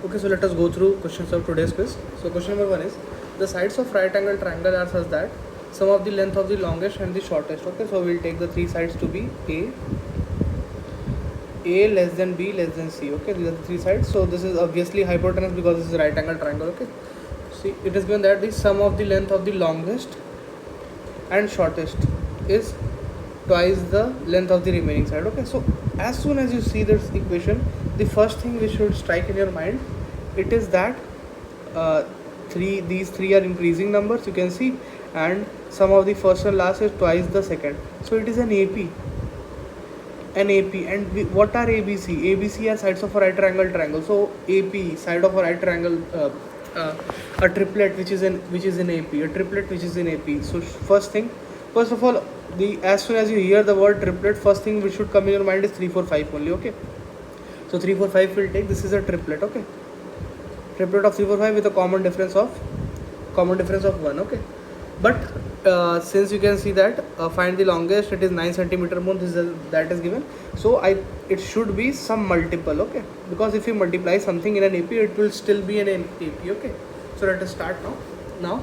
Okay, so let us go through questions of today's quiz. So question number 1 is, the sides of right angle triangle are such that sum of the length of the longest and the shortest. Okay, so we'll take the three sides to be A less than B less than C. Okay, these are the three sides. So this is obviously hypotenuse because this is a right angle triangle. Okay, see, it is given that the sum of the length of the longest and shortest is twice the length of the remaining side. Okay, so as soon as you see this equation, the first thing which should strike in your mind, it is that these three are increasing numbers, you can see, and sum of the first and last is twice the second. So it is an AP. And what are ABC? ABC are sides of a right triangle. So AP, side of a right triangle, a triplet which is in AP, a triplet which is in AP. So first of all, as soon as you hear the word triplet, first thing which should come in your mind is 3 4 5 only. Okay, so 3 4 5 will take, this is a triplet. Okay, triplet of 3 4 5 with a common difference of 1. Okay, but since you can see that find the longest, it is 9 centimeter more, that is given. So it should be some multiple. Okay, because if you multiply something in an AP, it will still be an AP. Okay, so let us start now.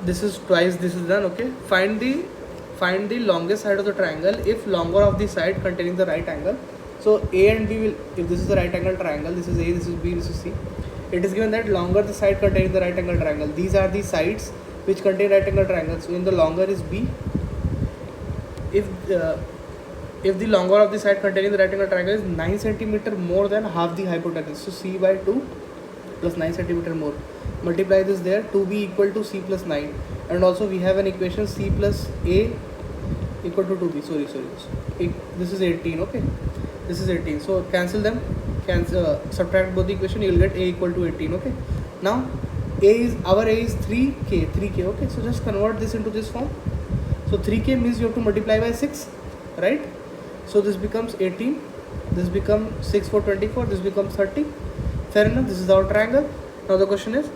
This is twice, this is done. Okay, find the longest side of the triangle if longer of the side containing the right angle. So A and B will, if this is a right angle triangle, this is A, this is B, this is C, it is given that longer the side containing the right angle triangle, these are the sides which contain right angle triangles. So in the longer is B. If the longer of the side containing the right angle triangle is 9 centimeter more than half the hypotenuse, so C by 2 plus 9 centimeter more, multiply this there, 2B equal to C plus 9, and also we have an equation C plus A equal to 2B. Sorry, this is 18. Okay, this is 18, so cancel them, subtract both the equation, you will get A equal to 18. Okay, now our A is 3K. Okay, so just convert this into this form. So 3K means you have to multiply by 6, right? So this becomes 18, this becomes 6 for 24, this becomes 30. Fair enough, this is our triangle. Now the question is,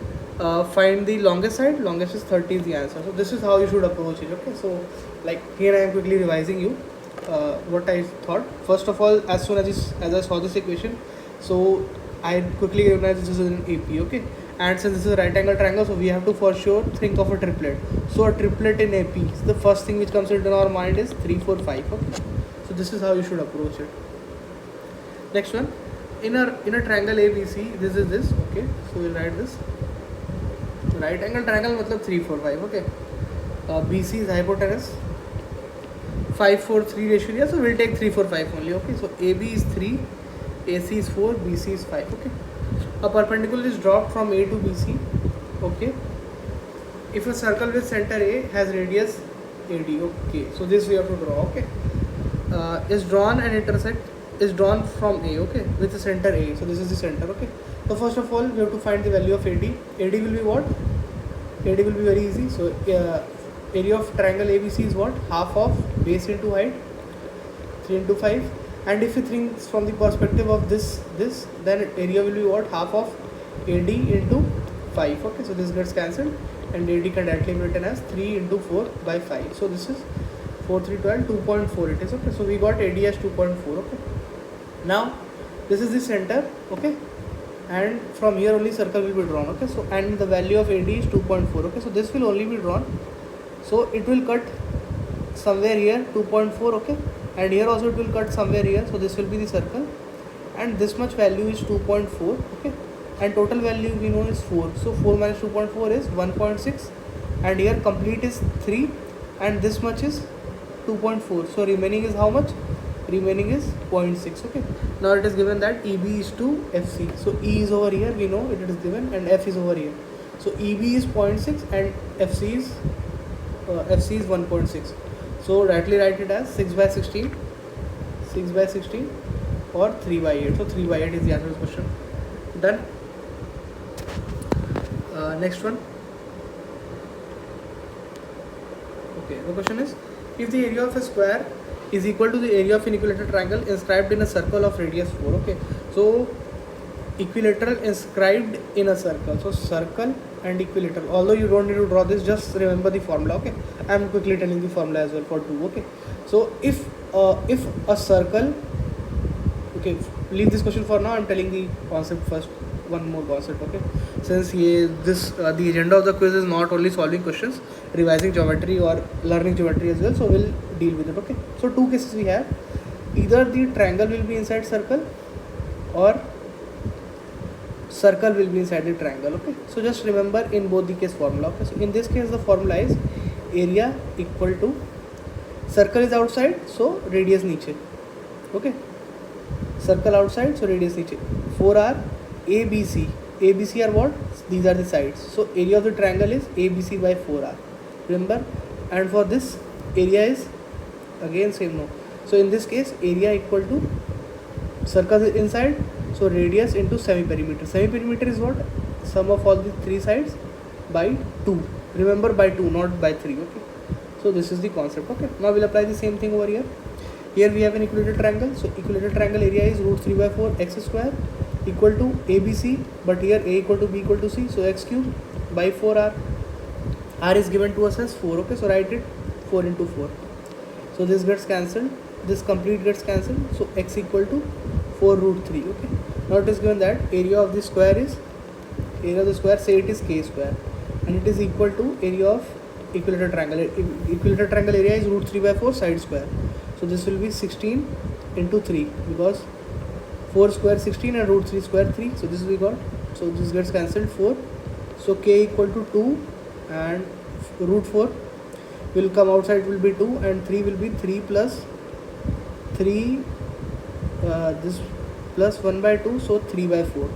find the longest side. Longest is 30 is the answer. So this is how you should approach it. Okay, so like here I am quickly revising you what I thought. First of all, as soon as I saw this equation, so I quickly recognized this is an AP. Okay, and since this is a right angle triangle, so we have to for sure think of a triplet. So a triplet in AP, so the first thing which comes into our mind is 3 4 5. Okay, so this is how you should approach it. Next one, in a triangle ABC, this is this. Okay, so we'll write this. Right angle triangle matlab 3 4 5. Okay, BC is hypotenuse, 5 4 3 ratio, so we'll take 3 4 5 only. Okay, so AB is 3, AC is 4, BC is 5. Okay, a perpendicular is dropped from A to BC. Okay, if a circle with center A has radius AD. Okay, so this we have to draw. Okay, is drawn and intersect is drawn from A. Okay, with the center A. So this is the center. Okay, so first of all we have to find the value of AD. AD will be what? AD will be very easy. So area of triangle ABC is what? Half of base into height, 3 into 5. And if you think from the perspective of this, then area will be what? Half of AD into 5. Okay, so this gets cancelled, and AD can directly be written as 3 into 4 by 5. So this is 4 3 12, 2.4 it is. Okay, so we got AD as 2.4. Okay, now this is the center. Okay, and from here only circle will be drawn. Okay, so and the value of AD is 2.4. Okay, so this will only be drawn, so it will cut somewhere here 2.4. Okay, and here also it will cut somewhere here, so this will be the circle, and this much value is 2.4. Okay, and total value we know is 4, so 4 minus 2.4 is 1.6, and here complete is 3, and this much is 2.4, so remaining is how much? Remaining is 0.6. Okay, now it is given that EB is to FC, so E is over here, we know it is given, and F is over here, so EB is 0.6 and FC is 1.6. So rightly write it as 6 by 16 or 3 by 8. So 3 by 8 is the answer to this question. Done. Next one. Okay, the question is, if the area of a square is equal to the area of an equilateral triangle inscribed in a circle of radius 4. Okay, so equilateral inscribed in a circle, so circle and equilateral, although you don't need to draw this, just remember the formula. Okay, I am quickly telling the formula as well for 2. Okay, so if a circle, okay, leave this question for now. I'm telling the concept first, one more concept. Okay, since the agenda of the quiz is not only solving questions, revising geometry or learning geometry as well, so we'll deal with it. Okay, so two cases we have: either the triangle will be inside circle or circle will be inside the triangle. Okay, so just remember in both the case formula. Okay, so in this case the formula is area equal to, circle is outside so radius niche. Okay, circle outside so radius niche. 4R ABC. ABC are what? These are the sides. So area of the triangle is ABC by 4R. Remember, and for this area is again same no. So in this case area equal to, circle is inside so radius into semi perimeter. Semi perimeter is what? Sum of all the three sides by 2. Remember, by 2, not by 3. Okay, so this is the concept. Okay, now we'll apply the same thing over here. Here we have an equilateral triangle. So equilateral triangle area is root 3 by 4 x square equal to ABC, but here a equal to b equal to c, so x cube by 4r. R is given to us as 4. Okay, so write it 4 into 4. So this gets cancelled, this complete gets cancelled, so x equal to 4 root 3. Okay, now it is given that area of the square is, area of the square, say it is k square, and it is equal to area of equilateral triangle. Equilateral triangle area is root 3 by 4 side square, so this will be 16 into 3, because 4 square 16 and root 3 square 3, so this we got, so this gets cancelled 4, so k equal to 2 and root 4 will come outside, will be 2, and 3 will be 3 plus 3, this plus 1 by 2, so 3 by 4.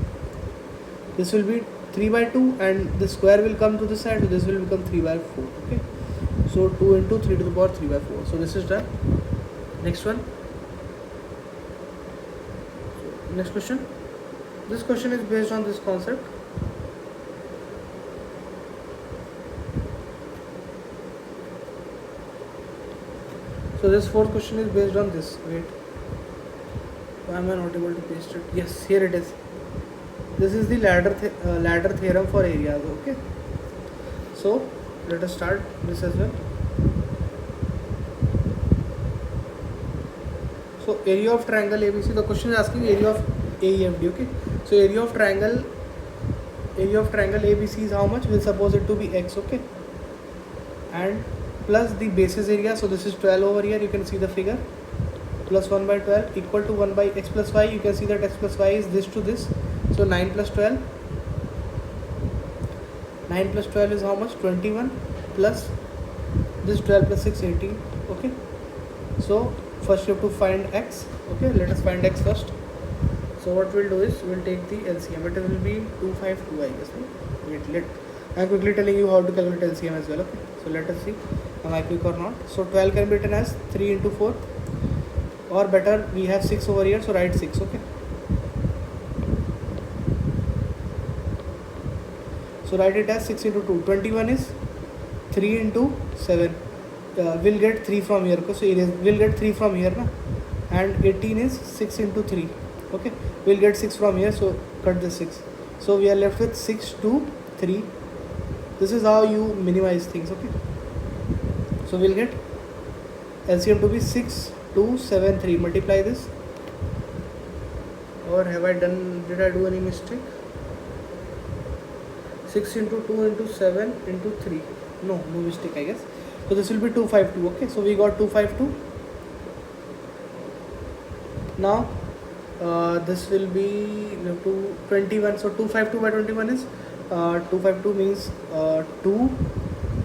This will be 3 by 2 and the square will come to the side, so this will become 3 by 4. Okay, so 2 into 3 to the power 3 by 4. So this is done. Next one. Next question. This question is based on this concept. So this fourth question is based on this. Wait, why am I not able to paste it? Yes, here it is. This is the ladder theorem for areas. Okay, so let us start this as well. So area of triangle ABC, the question is asking area of AEFD. Okay, so area of triangle ABC is how much? We'll suppose it to be x. Okay, and plus the basis area, so this is 12 over here, you can see the figure, plus 1 by 12 equal to 1 by x plus y. You can see that x plus y is this to this, so 9 plus 12. 9 plus 12 is how much? 21, plus this 12 plus 6, 18. Okay, so first you have to find x. Okay, let us find x first. So what we'll do is we'll take the LCM. It will be 252, I guess. Wait, I'm quickly telling you how to calculate LCM as well. Okay, so let us see am I quick or not. So 12 can be written as 3 into 4, or better we have 6 over here, so write 6. Okay, so write it as 6 into 2. 21 is 3 into 7. We'll get 3 from here. Okay, so we'll get 3 from here, na? And 18 is 6 into 3. Okay, we'll get 6 from here, so cut the 6. So we are left with 6 to 3. This is how you minimize things. Okay, so we'll get LCM to be 6273. Multiply this, or did I do any mistake? 6 into 2 into 7 into 3. No mistake, I guess. So this will be 252. Okay, so we got 252. Now this will be 21. So 252 by 21 is 252 means 2,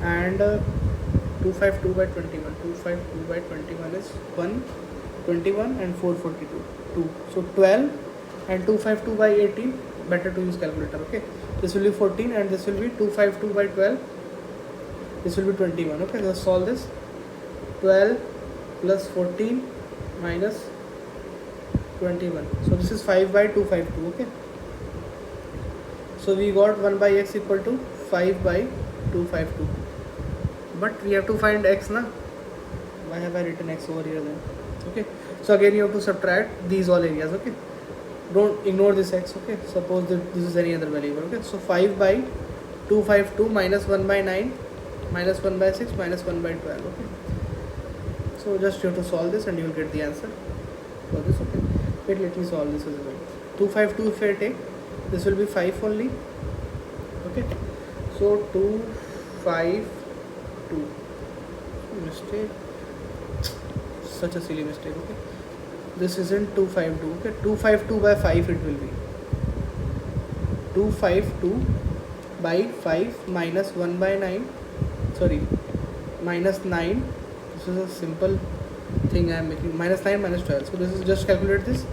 and 252 by 21. 252 by 21 is 121 and 442. 2. So 12 and 252 by 18. Better to use calculator. Okay, this will be 14 and this will be 252 by 12. This will be 21. Okay, let's solve this. 12 plus 14 minus 21. So this is 5 by 252. Okay, so we got 1 by x equal to 5 by 252. But we have to find x, na? Why have I written x over here then? Okay, so again you have to subtract these all areas. Okay, don't ignore this x. Okay, suppose that this is any other variable. Okay, so 5 by 252 minus 1 by 9 minus 1 by 6 minus 1 by 12. Okay, so just you have to solve this and you will get the answer for this. Okay, Wait, let me solve this as well. 252 if I take, this will be 5 only. Okay, so 252, mistake, such a silly mistake. Okay, this isn't 252. Okay, 252 by 5 it will be 252 by 5 minus 1 by 9, sorry, minus 9. This is a simple thing I am making. Minus 9 minus 12, so this is just calculate this.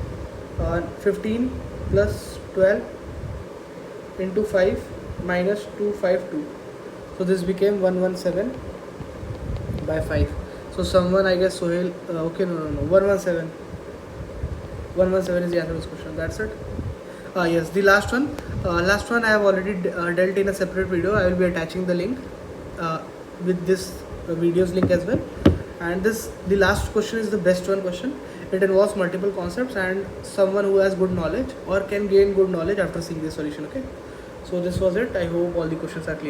15 plus 12 into 5 minus 252, so this became 117 by 5. So someone, I guess Sohail, okay, no, 117 is the answer to this question. That's it. Yes, the last one I have already dealt in a separate video. I will be attaching the link with this video's link as well. And the last question is the best one question. It involves multiple concepts and someone who has good knowledge or can gain good knowledge after seeing this solution. Okay, so this was it. I hope all the questions are clear.